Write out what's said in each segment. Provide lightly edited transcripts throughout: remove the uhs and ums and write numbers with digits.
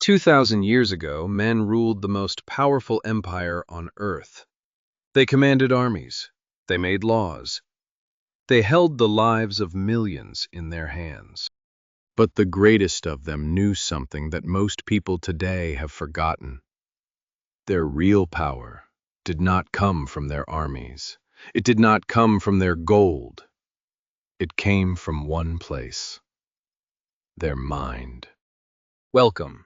2,000 years ago, men ruled the most powerful empire on earth. They commanded armies. They made laws. They held the lives of millions in their hands. But the greatest of them knew something that most people today have forgotten. Their real power did not come from their armies. It did not come from their gold. It came from one place: their mind. Welcome.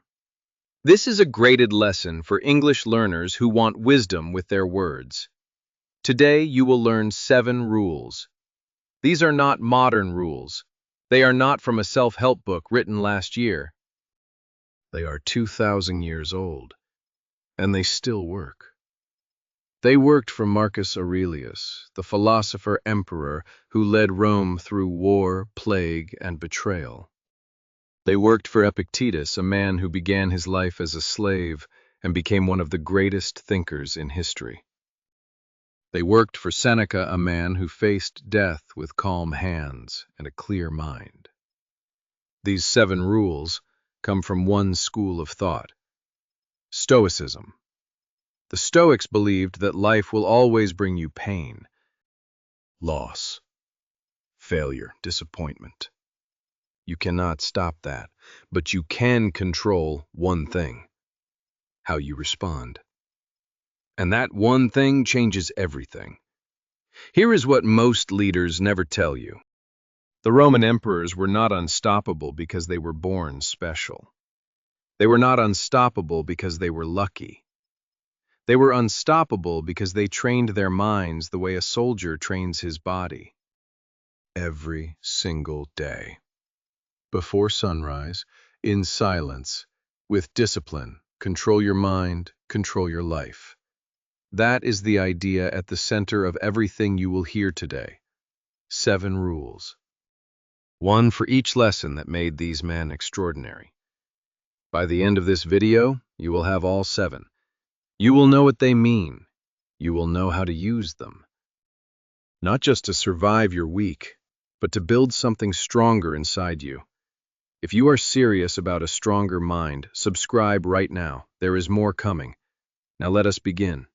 This is a graded lesson for English learners who want wisdom with their words. Today you will learn 7 rules. These are not modern rules. They are not from a self-help book written last year. They are 2,000 years old, and they still work. They worked for Marcus Aurelius, the philosopher-emperor who led Rome through war, plague, and betrayal. They worked for Epictetus, a man who began his life as a slave and became one of the greatest thinkers in history. They worked for Seneca, a man who faced death with calm hands and a clear mind. These 7 rules come from one school of thought: Stoicism. The Stoics believed that life will always bring you pain, loss, failure, disappointment. You cannot stop that, but you can control one thing: how you respond. And that one thing changes everything. Here is what most leaders never tell you. The Roman emperors were not unstoppable because they were born special. They were not unstoppable because they were lucky. They were unstoppable because they trained their minds the way a soldier trains his body. Every single day. Before sunrise, in silence, with discipline, control your mind, control your life. That is the idea at the center of everything you will hear today. 7 rules. One for each lesson that made these men extraordinary. By the end of this video, you will have all 7. You will know what they mean. You will know how to use them. Not just to survive your week, but to build something stronger inside you. If you are serious about a stronger mind, subscribe right now. There is more coming. Now let us begin.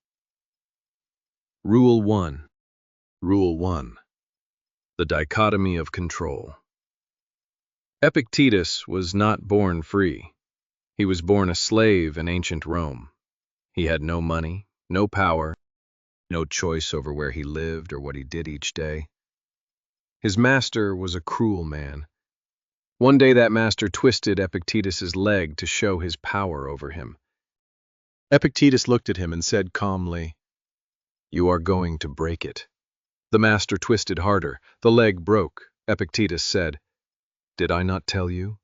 Rule 1. Rule 1. The dichotomy of control. Epictetus was not born free. He was born a slave in ancient Rome. He had no money, no power, no choice over where he lived or what he did each day. His master was a cruel man. One day that master twisted Epictetus's leg to show his power over him. Epictetus looked at him and said calmly, "You are going to break it." The master twisted harder. The leg broke. Epictetus said, "Did I not tell you?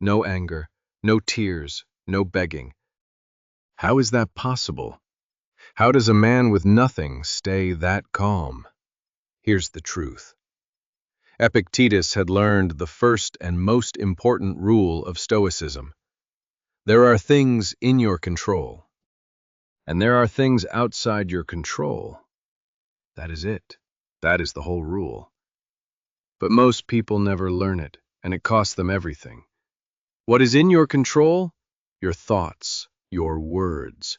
No anger, no tears, no begging." How is that possible? How does a man with nothing stay that calm? Here's the truth. Epictetus had learned the first and most important rule of Stoicism. There are things in your control, and there are things outside your control. That is it. That is the whole rule. But most people never learn it, and it costs them everything. What is in your control? Your thoughts, your words,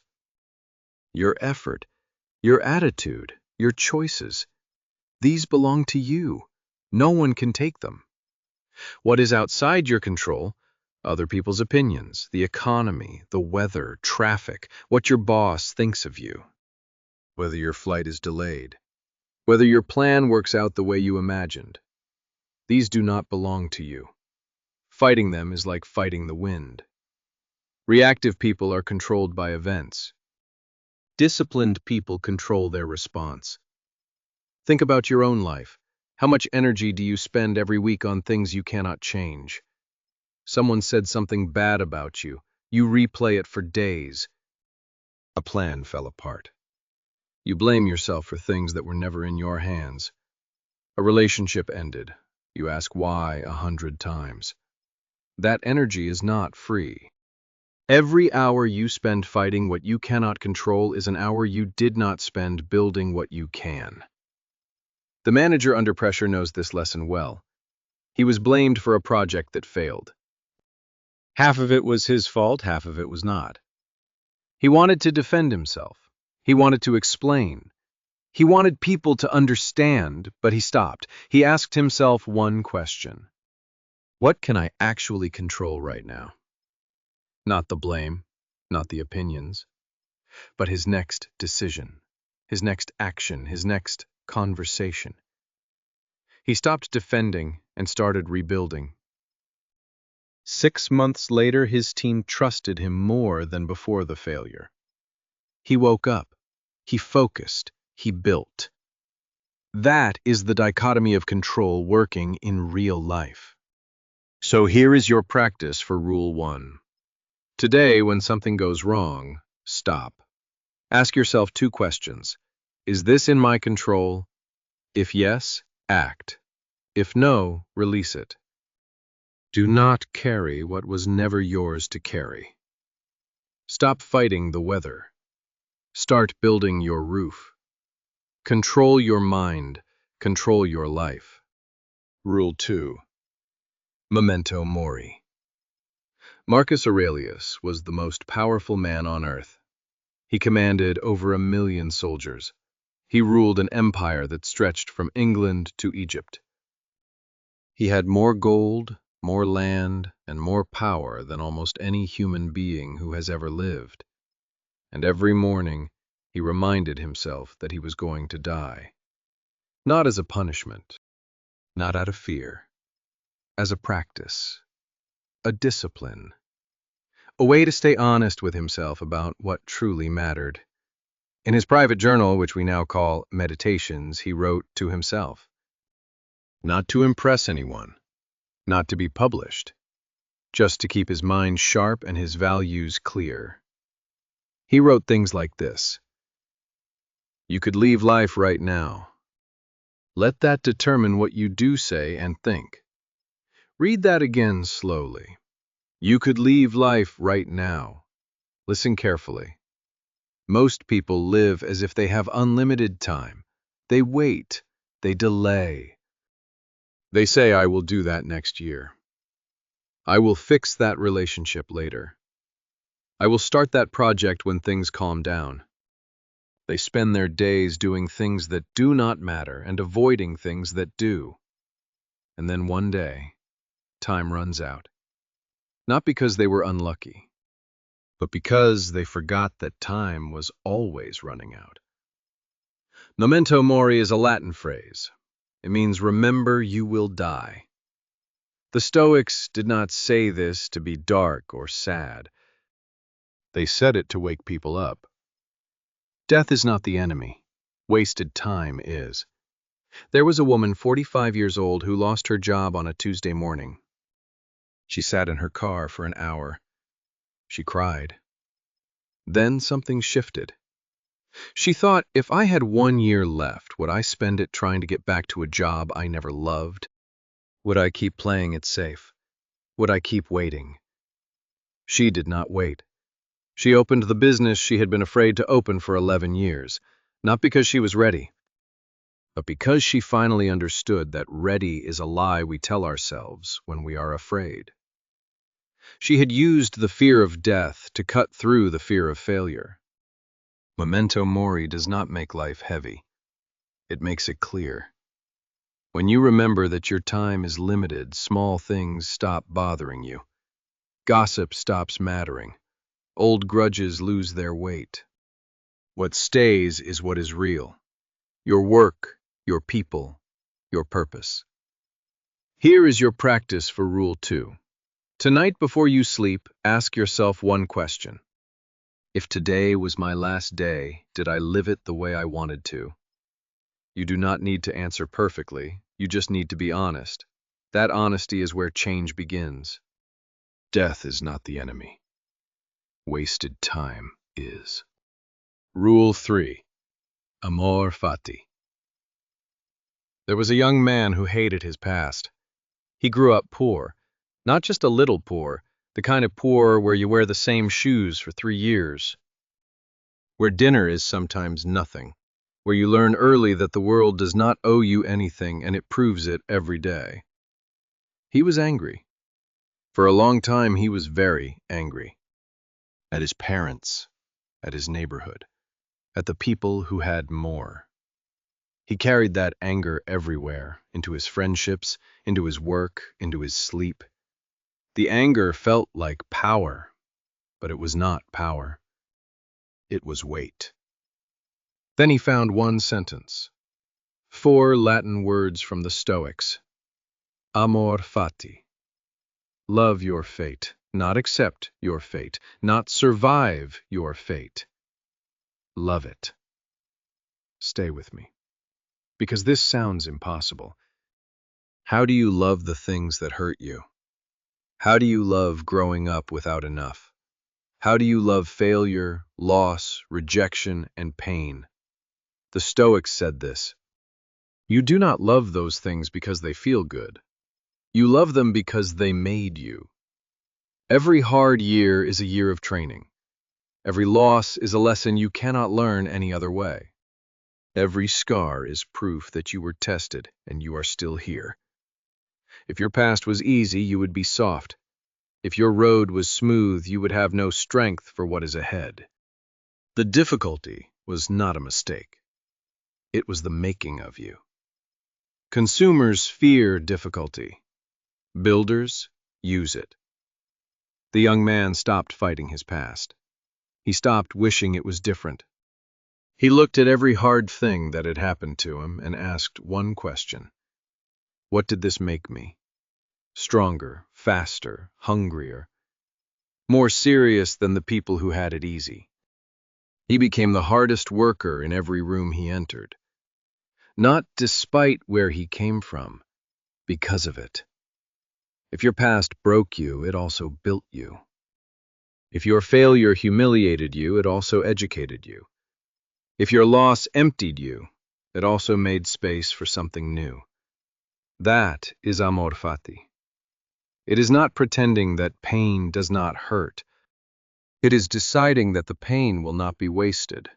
your effort, your attitude, your choices. These belong to you. No one can take them. What is outside your control? Other people's opinions, the economy, the weather, traffic, what your boss thinks of you, whether your flight is delayed, whether your plan works out the way you imagined. These do not belong to you. Fighting them is like fighting the wind. Reactive people are controlled by events. Disciplined people control their response. Think about your own life. How much energy do you spend every week on things you cannot change? Someone said something bad about you. You replay it for days. A plan fell apart. You blame yourself for things that were never in your hands. A relationship ended. You ask why 100 times. That energy is not free. Every hour you spend fighting what you cannot control is an hour you did not spend building what you can. The manager under pressure knows this lesson well. He was blamed for a project that failed. Half of it was his fault, half of it was not. He wanted to defend himself. He wanted to explain. He wanted people to understand, but he stopped. He asked himself one question. What can I actually control right now? Not the blame, not the opinions, but his next decision, his next action, his next conversation. He stopped defending and started rebuilding. 6 months later, his team trusted him more than before the failure. He woke up. He focused. He built. That is the dichotomy of control working in real life. So here is your practice for Rule 1. Today, when something goes wrong, stop. Ask yourself 2 questions. Is this in my control? If yes, act. If no, release it. Do not carry what was never yours to carry. Stop fighting the weather. Start building your roof. Control your mind. Control your life. Rule 2. Memento Mori. Marcus Aurelius was the most powerful man on earth. He commanded over 1 million soldiers. He ruled an empire that stretched from England to Egypt. He had more gold, more land, and more power than almost any human being who has ever lived. And every morning, he reminded himself that he was going to die. Not as a punishment, not out of fear, as a practice, a discipline, a way to stay honest with himself about what truly mattered. In his private journal, which we now call Meditations, he wrote to himself, not to impress anyone, not to be published, just to keep his mind sharp and his values clear. He wrote things like this: you could leave life right now. Let that determine what you do say and think. Read that again slowly. You could leave life right now. Listen carefully. Most people live as if they have unlimited time. They wait. They delay. They say, I will do that next year. I will fix that relationship later. I will start that project when things calm down. They spend their days doing things that do not matter and avoiding things that do. And then one day, time runs out. Not because they were unlucky, but because they forgot that time was always running out. Memento Mori is a Latin phrase. It means remember you will die. The Stoics did not say this to be dark or sad. They said it to wake people up. Death is not the enemy. Wasted time is. There was a woman 45 years old who lost her job on a Tuesday morning. She sat in her car for an hour. She cried. Then something shifted. She thought, if I had 1 year left, would I spend it trying to get back to a job I never loved? Would I keep playing it safe? Would I keep waiting? She did not wait. She opened the business she had been afraid to open for 11 years, not because she was ready, but because she finally understood that ready is a lie we tell ourselves when we are afraid. She had used the fear of death to cut through the fear of failure. Memento Mori does not make life heavy. It makes it clear. When you remember that your time is limited, small things stop bothering you. Gossip stops mattering. Old grudges lose their weight. What stays is what is real. Your work, your people, your purpose. Here is your practice for Rule 2. Tonight before you sleep, ask yourself one question. If today was my last day, did I live it the way I wanted to? You do not need to answer perfectly. You just need to be honest. That honesty is where change begins. Death is not the enemy. Wasted time is. Rule 3. Amor, Fati. There was a young man who hated his past. He grew up poor, not just a little poor, the kind of poor where you wear the same shoes for 3 years, where dinner is sometimes nothing, where you learn early that the world does not owe you anything and it proves it every day. He was angry. For a long time he was very angry. At his parents, at his neighborhood, at the people who had more. He carried that anger everywhere, into his friendships, into his work, into his sleep. The anger felt like power, but it was not power. It was weight. Then he found one sentence, 4 Latin words from the Stoics. Amor, Fati. Love your fate, not accept your fate, not survive your fate. Love it. Stay with me, because this sounds impossible. How do you love the things that hurt you? How do you love growing up without enough? How do you love failure, loss, rejection, and pain? The Stoics said this. You do not love those things because they feel good. You love them because they made you. Every hard year is a year of training. Every loss is a lesson you cannot learn any other way. Every scar is proof that you were tested and you are still here. If your past was easy, you would be soft. If your road was smooth, you would have no strength for what is ahead. The difficulty was not a mistake. It was the making of you. Consumers fear difficulty. Builders use it. The young man stopped fighting his past. He stopped wishing it was different. He looked at every hard thing that had happened to him and asked one question. What did this make me? Stronger, faster, hungrier, more serious than the people who had it easy. He became the hardest worker in every room he entered. Not despite where he came from, because of it. If your past broke you, it also built you. If your failure humiliated you, it also educated you. If your loss emptied you, it also made space for something new. That is Amor Fati. It is not pretending that pain does not hurt. It is deciding that the pain will not be wasted.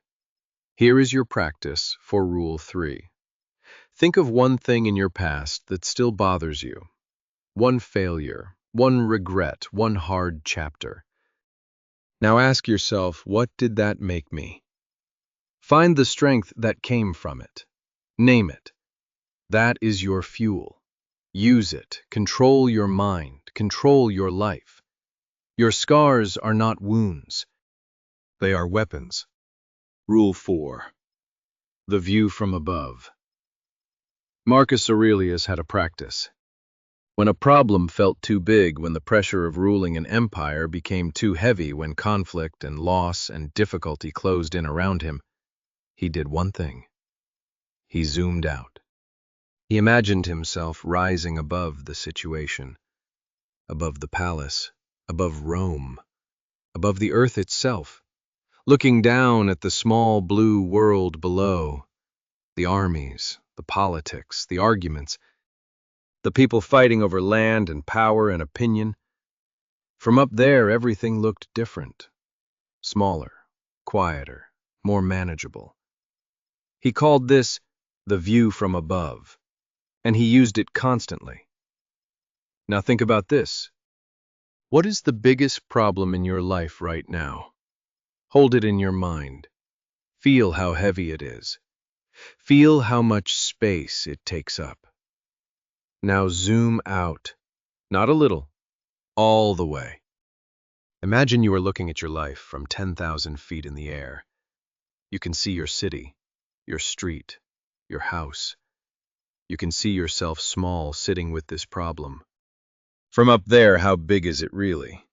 Here is your practice for Rule 3. Think of one thing in your past that still bothers you. One failure, one regret, one hard chapter. Now ask yourself, what did that make me? Find the strength that came from it. Name it. That is your fuel. Use it. Control your mind. Control your life. Your scars are not wounds. They are weapons. Rule 4. The view from above. Marcus Aurelius had a practice. When a problem felt too big, when the pressure of ruling an empire became too heavy, when conflict and loss and difficulty closed in around him, he did one thing. He zoomed out. He imagined himself rising above the situation, above the palace, above Rome, above the earth itself, looking down at the small blue world below, the armies, the politics, the arguments, the people fighting over land and power and opinion. From up there, everything looked different, smaller, quieter, more manageable. He called this the view from above, and he used it constantly. Now think about this. What is the biggest problem in your life right now? Hold it in your mind. Feel how heavy it is. Feel how much space it takes up. Now zoom out, not a little, all the way. Imagine you are looking at your life from 10,000 feet in the air. You can see your city, your street, your house. You can see yourself small sitting with this problem. From up there, how big is it really?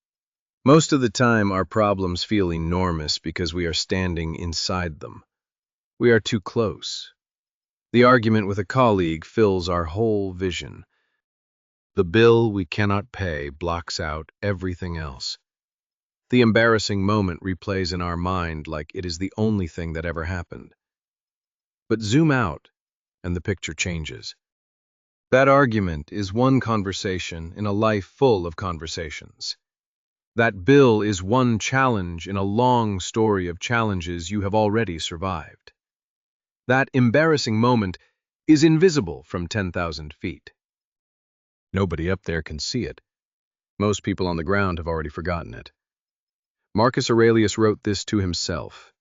Most of the time, our problems feel enormous because we are standing inside them. We are too close. The argument with a colleague fills our whole vision. The bill we cannot pay blocks out everything else. The embarrassing moment replays in our mind like it is the only thing that ever happened. But zoom out, and the picture changes. That argument is one conversation in a life full of conversations. That bill is one challenge in a long story of challenges you have already survived. That embarrassing moment is invisible from 10,000 feet. Nobody up there can see it. Most people on the ground have already forgotten it. Marcus Aurelius wrote this to himself.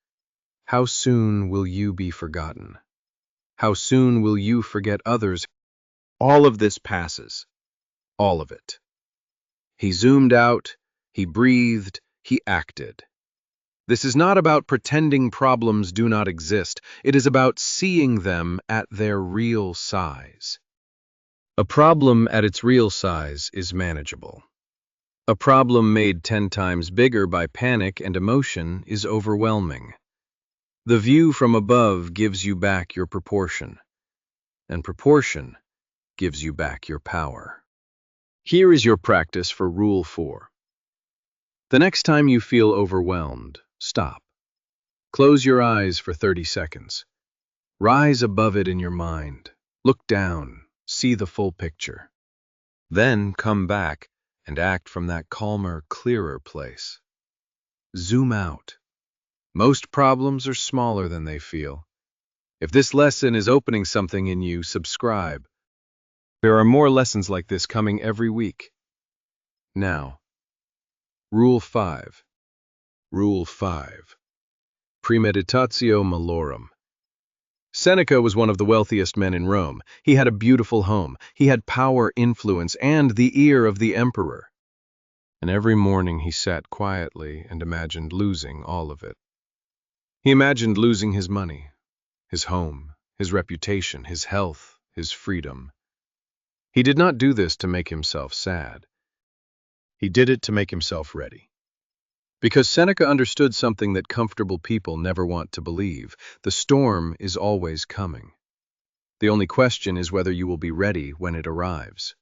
How soon will you be forgotten? How soon will you forget others? All of this passes. All of it. He zoomed out, he breathed, he acted. This is not about pretending problems do not exist. It is about seeing them at their real size. A problem at its real size is manageable. A problem made 10 times bigger by panic and emotion is overwhelming. The view from above gives you back your proportion, and proportion gives you back your power. Here is your practice for Rule 4. The next time you feel overwhelmed, stop. Close your eyes for 30 seconds. Rise above it in your mind. Look down, see the full picture. Then come back and act from that calmer, clearer place. Zoom out. Most problems are smaller than they feel. If this lesson is opening something in you, subscribe. There are more lessons like this coming every week. Now, Rule 5. Rule 5. Premeditatio Malorum. Seneca was one of the wealthiest men in Rome. He had a beautiful home. He had power, influence, and the ear of the emperor. And every morning he sat quietly and imagined losing all of it. He imagined losing his money, his home, his reputation, his health, his freedom. He did not do this to make himself sad. He did it to make himself ready. Because Seneca understood something that comfortable people never want to believe. The storm is always coming. The only question is whether you will be ready when it arrives.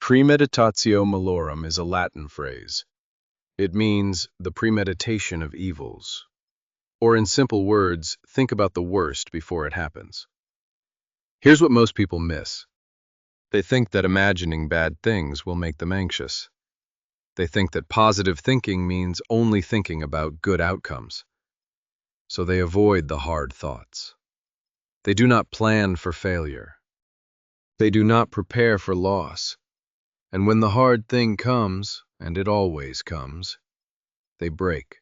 Premeditatio Malorum is a Latin phrase. It means the premeditation of evils. Or in simple words, think about the worst before it happens. Here's what most people miss. They think that imagining bad things will make them anxious. They think that positive thinking means only thinking about good outcomes. So they avoid the hard thoughts. They do not plan for failure. They do not prepare for loss. And when the hard thing comes, and it always comes, they break.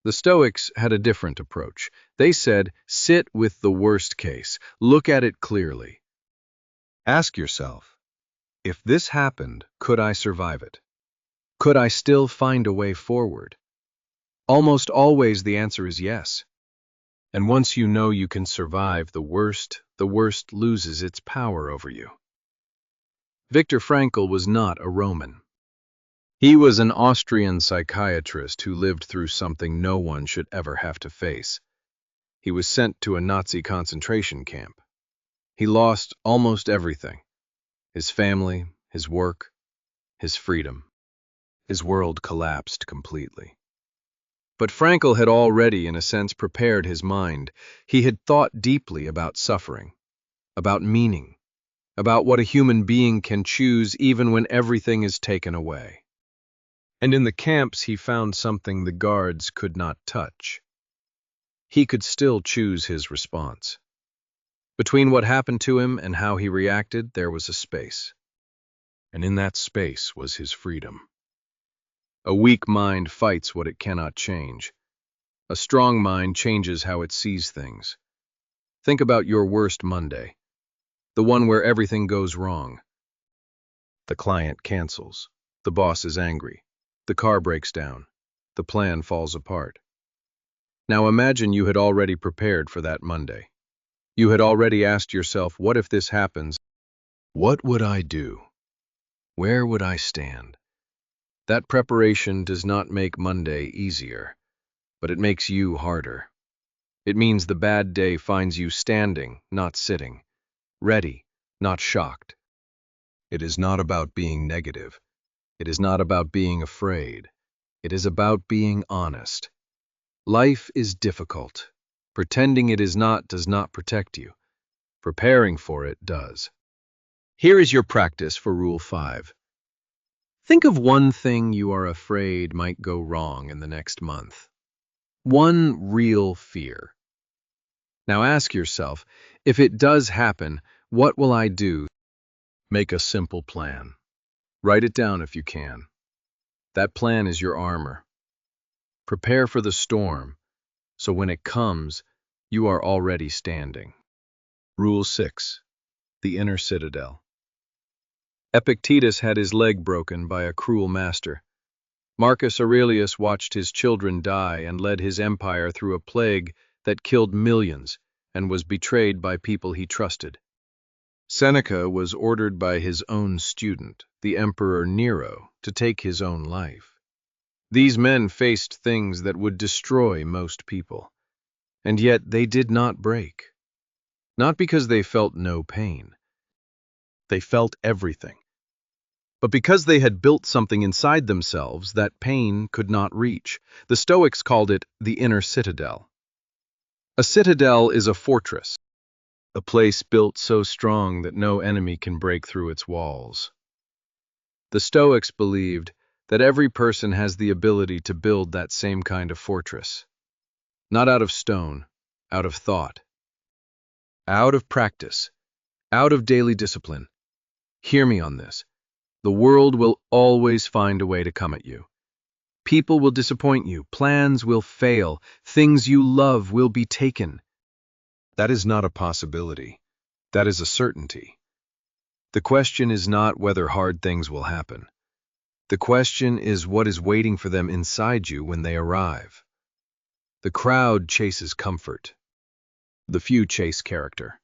The Stoics had a different approach. They said, sit with the worst case. Look at it clearly. Ask yourself, if this happened, could I survive it? Could I still find a way forward? Almost always the answer is yes. And once you know you can survive the worst loses its power over you. Viktor Frankl was not a Roman. He was an Austrian psychiatrist who lived through something no one should ever have to face. He was sent to a Nazi concentration camp. He lost almost everything: his family, his work, his freedom. His world collapsed completely. But Frankl had already, in a sense, prepared his mind. He had thought deeply about suffering, about meaning, about what a human being can choose even when everything is taken away. And in the camps he found something the guards could not touch. He could still choose his response. Between what happened to him and how he reacted, there was a space. And in that space was his freedom. A weak mind fights what it cannot change. A strong mind changes how it sees things. Think about your worst Monday, the one where everything goes wrong. The client cancels, the boss is angry, the car breaks down, the plan falls apart. Now imagine you had already prepared for that Monday. You had already asked yourself, what if this happens? What would I do? Where would I stand? That preparation does not make Monday easier, but it makes you harder. It means the bad day finds you standing, not sitting, ready, not shocked. It is not about being negative. It is not about being afraid. It is about being honest. Life is difficult. Pretending it is not does not protect you. Preparing for it does. Here is your practice for Rule 5. Think of one thing you are afraid might go wrong in the next month. One real fear. Now ask yourself, if it does happen, what will I do? Make a simple plan. Write it down if you can. That plan is your armor. Prepare for the storm, so when it comes, you are already standing. Rule 6. The Inner Citadel. Epictetus had his leg broken by a cruel master. Marcus Aurelius watched his children die and led his empire through a plague that killed millions and was betrayed by people he trusted. Seneca was ordered by his own student, the Emperor Nero, to take his own life. These men faced things that would destroy most people, and yet they did not break. Not because they felt no pain. They felt everything. But because they had built something inside themselves that pain could not reach. The Stoics called it the inner citadel. A citadel is a fortress, a place built so strong that no enemy can break through its walls. The Stoics believed that every person has the ability to build that same kind of fortress. Not out of stone, out of thought. Out of practice, out of daily discipline. Hear me on this. The world will always find a way to come at you. People will disappoint you, plans will fail, things you love will be taken. That is not a possibility. That is a certainty. The question is not whether hard things will happen. The question is what is waiting for them inside you when they arrive. The crowd chases comfort. The few chase character.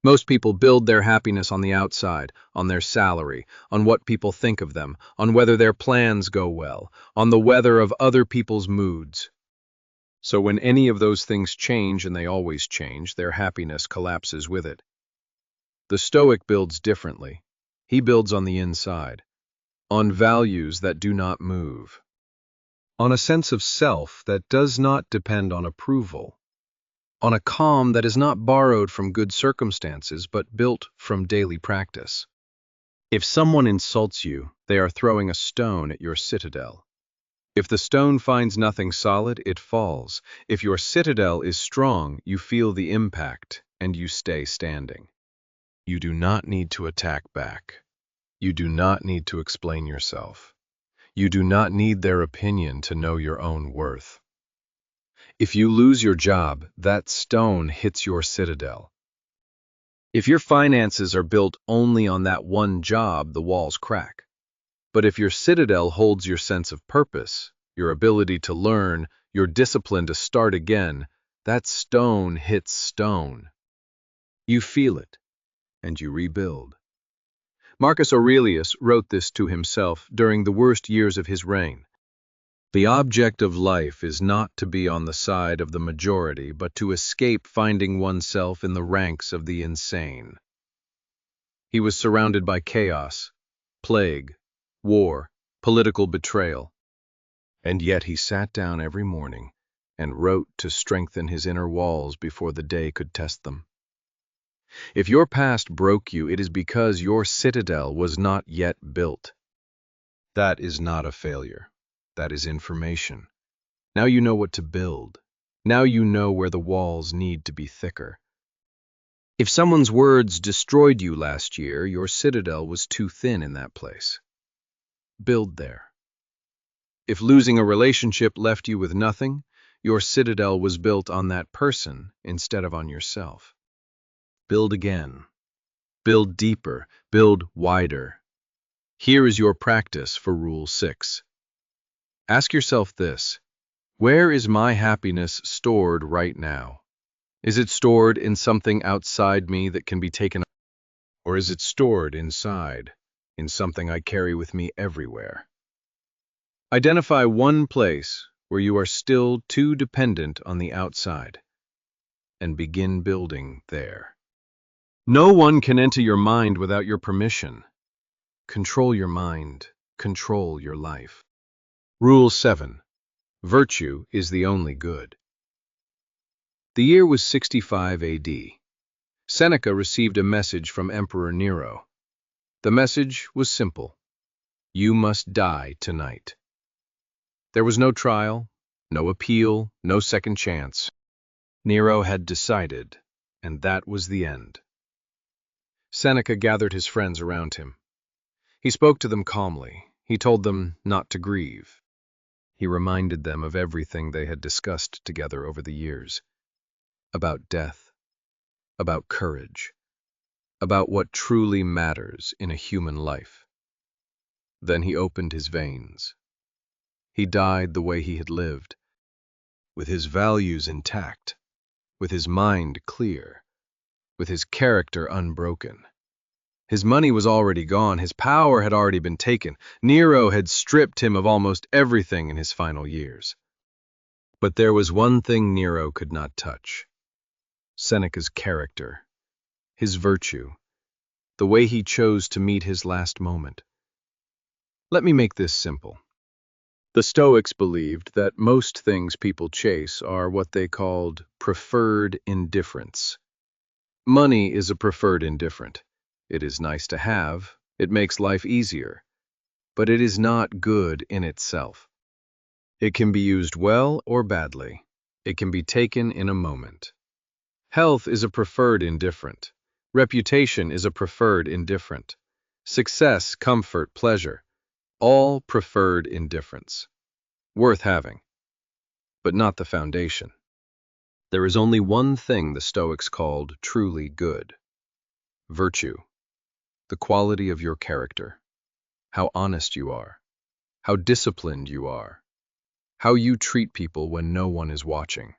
Most people build their happiness on the outside, on their salary, on what people think of them, on whether their plans go well, on the weather of other people's moods. So when any of those things change, and they always change, their happiness collapses with it. The Stoic builds differently. He builds on the inside, on values that do not move, on a sense of self that does not depend on approval, on a calm that is not borrowed from good circumstances but built from daily practice. If someone insults you, they are throwing a stone at your citadel. If the stone finds nothing solid, it falls. If your citadel is strong, you feel the impact and you stay standing. You do not need to attack back. You do not need to explain yourself. You do not need their opinion to know your own worth. If you lose your job, that stone hits your citadel. If your finances are built only on that one job, the walls crack. But if your citadel holds your sense of purpose, your ability to learn, your discipline to start again, that stone hits stone. You feel it, and you rebuild. Marcus Aurelius wrote this to himself during the worst years of his reign. The object of life is not to be on the side of the majority, but to escape finding oneself in the ranks of the insane. He was surrounded by chaos, plague, war, political betrayal, and yet he sat down every morning and wrote to strengthen his inner walls before the day could test them. If your past broke you, it is because your citadel was not yet built. That is not a failure. That is information. Now you know what to build. Now you know where the walls need to be thicker. If someone's words destroyed you last year, your citadel was too thin in that place. Build there. If losing a relationship left you with nothing, your citadel was built on that person instead of on yourself. Build again. Build deeper. Build wider. Here is your practice for Rule 6. Ask yourself this: where is my happiness stored right now? Is it stored in something outside me that can be taken, or is it stored inside, in something I carry with me everywhere? Identify one place where you are still too dependent on the outside, and begin building there. No one can enter your mind without your permission. Control your mind, control your life. Rule 7. Virtue is the only good. The year was 65 AD. Seneca received a message from Emperor Nero. The message was simple: you must die tonight. There was no trial, no appeal, no second chance. Nero had decided, and that was the end. Seneca gathered his friends around him. He spoke to them calmly. He told them not to grieve. He reminded them of everything they had discussed together over the years. About death, about courage, about what truly matters in a human life. Then he opened his veins. He died the way he had lived, with his values intact, with his mind clear, with his character unbroken. His money was already gone, his power had already been taken. Nero had stripped him of almost everything in his final years. But there was one thing Nero could not touch: Seneca's character, his virtue, the way he chose to meet his last moment. Let me make this simple. The Stoics believed that most things people chase are what they called preferred indifference. Money is a preferred indifferent. It is nice to have, it makes life easier, but it is not good in itself. It can be used well or badly. It can be taken in a moment. Health is a preferred indifferent. Reputation is a preferred indifferent. Success, comfort, pleasure, all preferred indifference. Worth having, but not the foundation. There is only one thing the Stoics called truly good: virtue, the quality of your character, how honest you are, how disciplined you are, how you treat people when no one is watching,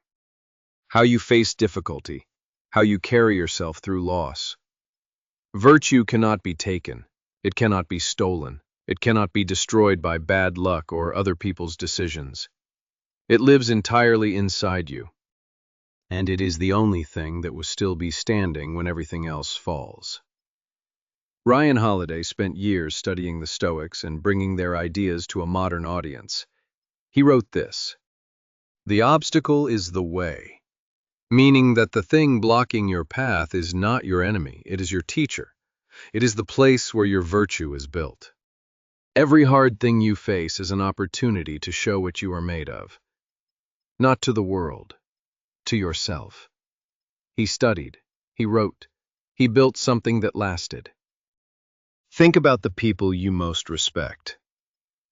how you face difficulty, how you carry yourself through loss. Virtue cannot be taken, it cannot be stolen, it cannot be destroyed by bad luck or other people's decisions. It lives entirely inside you, and it is the only thing that will still be standing when everything else falls. Ryan Holiday spent years studying the Stoics and bringing their ideas to a modern audience. He wrote this: "The obstacle is the way," meaning that the thing blocking your path is not your enemy, it is your teacher. It is the place where your virtue is built. Every hard thing you face is an opportunity to show what you are made of. Not to the world, to yourself. He studied, he wrote, he built something that lasted. Think about the people you most respect.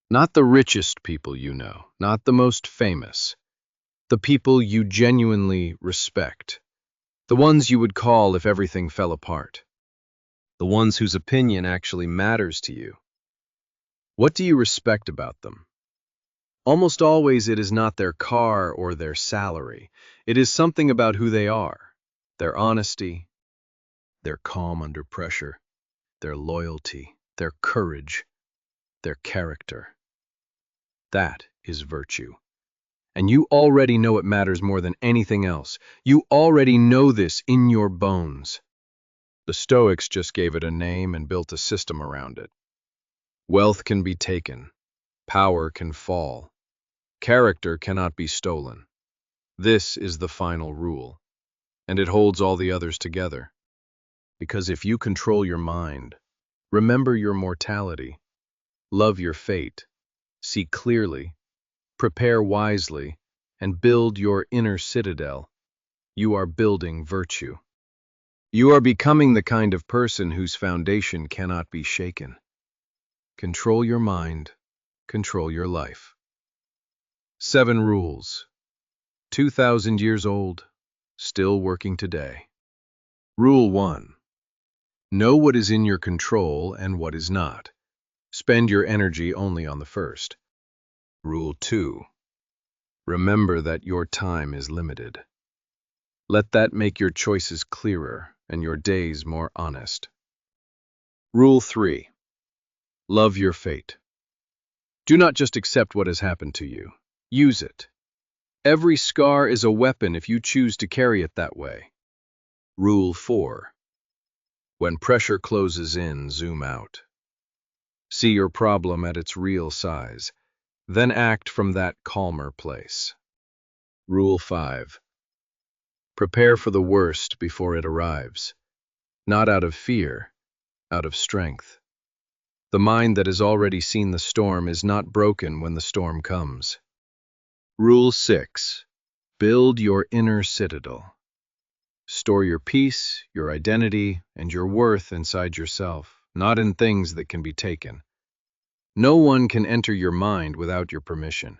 Not the richest people you know, not the most famous. The people you genuinely respect. The ones you would call if everything fell apart. The ones whose opinion actually matters to you. What do you respect about them? Almost always it is not their car or their salary. It is something about who they are. Their honesty, their calm under pressure, their loyalty, their courage, their character. That is virtue. And you already know it matters more than anything else. You already know this in your bones. The Stoics just gave it a name and built a system around it. Wealth can be taken. Power can fall. Character cannot be stolen. This is the final rule, and it holds all the others together. Because if you control your mind, remember your mortality, love your fate, see clearly, prepare wisely, and build your inner citadel, you are building virtue. You are becoming the kind of person whose foundation cannot be shaken. Control your mind, control your life. 7 rules. 2,000 years old, still working today. Rule 1. Know what is in your control and what is not. Spend your energy only on the first. Rule 2. Remember that your time is limited. Let that make your choices clearer and your days more honest. Rule 3. Love your fate. Do not just accept what has happened to you. Use it. Every scar is a weapon if you choose to carry it that way. Rule 4. When pressure closes in, zoom out. See your problem at its real size, then act from that calmer place. Rule 5. Prepare for the worst before it arrives. Not out of fear, out of strength. The mind that has already seen the storm is not broken when the storm comes. Rule 6. Build your inner citadel. Store your peace, your identity, and your worth inside yourself, not in things that can be taken. No one can enter your mind without your permission.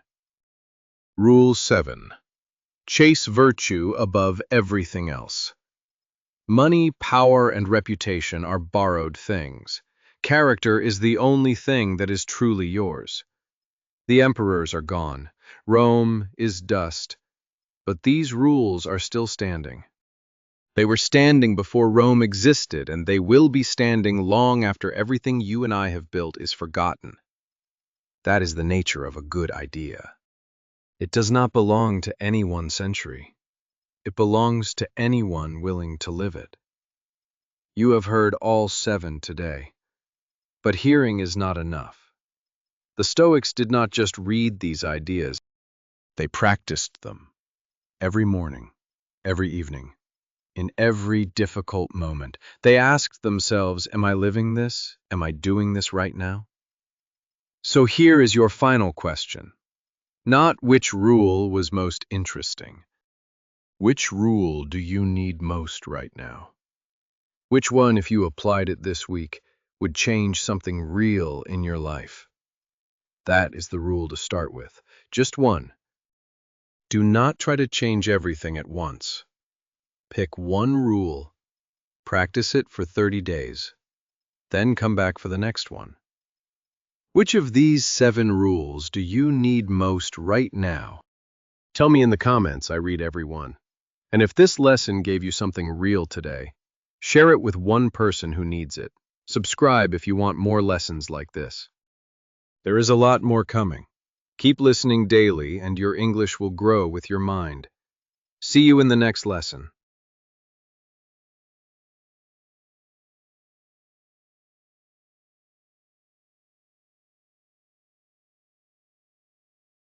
Rule 7. Chase virtue above everything else. Money, power, and reputation are borrowed things. Character is the only thing that is truly yours. The emperors are gone. Rome is dust. But these rules are still standing. They were standing before Rome existed, and they will be standing long after everything you and I have built is forgotten. That is the nature of a good idea. It does not belong to any one century. It belongs to anyone willing to live it. You have heard all 7 today, but hearing is not enough. The Stoics did not just read these ideas, they practiced them every morning, every evening, in every difficult moment. They asked themselves, am I living this? Am I doing this right now? So here is your final question. Not which rule was most interesting. Which rule do you need most right now? Which one, if you applied it this week, would change something real in your life? That is the rule to start with. Just one. Do not try to change everything at once. Pick one rule, practice it for 30 days, then come back for the next one. Which of these 7 rules do you need most right now? Tell me in the comments, I read every one. And if this lesson gave you something real today, share it with one person who needs it. Subscribe if you want more lessons like this. There is a lot more coming. Keep listening daily and your English will grow with your mind. See you in the next lesson.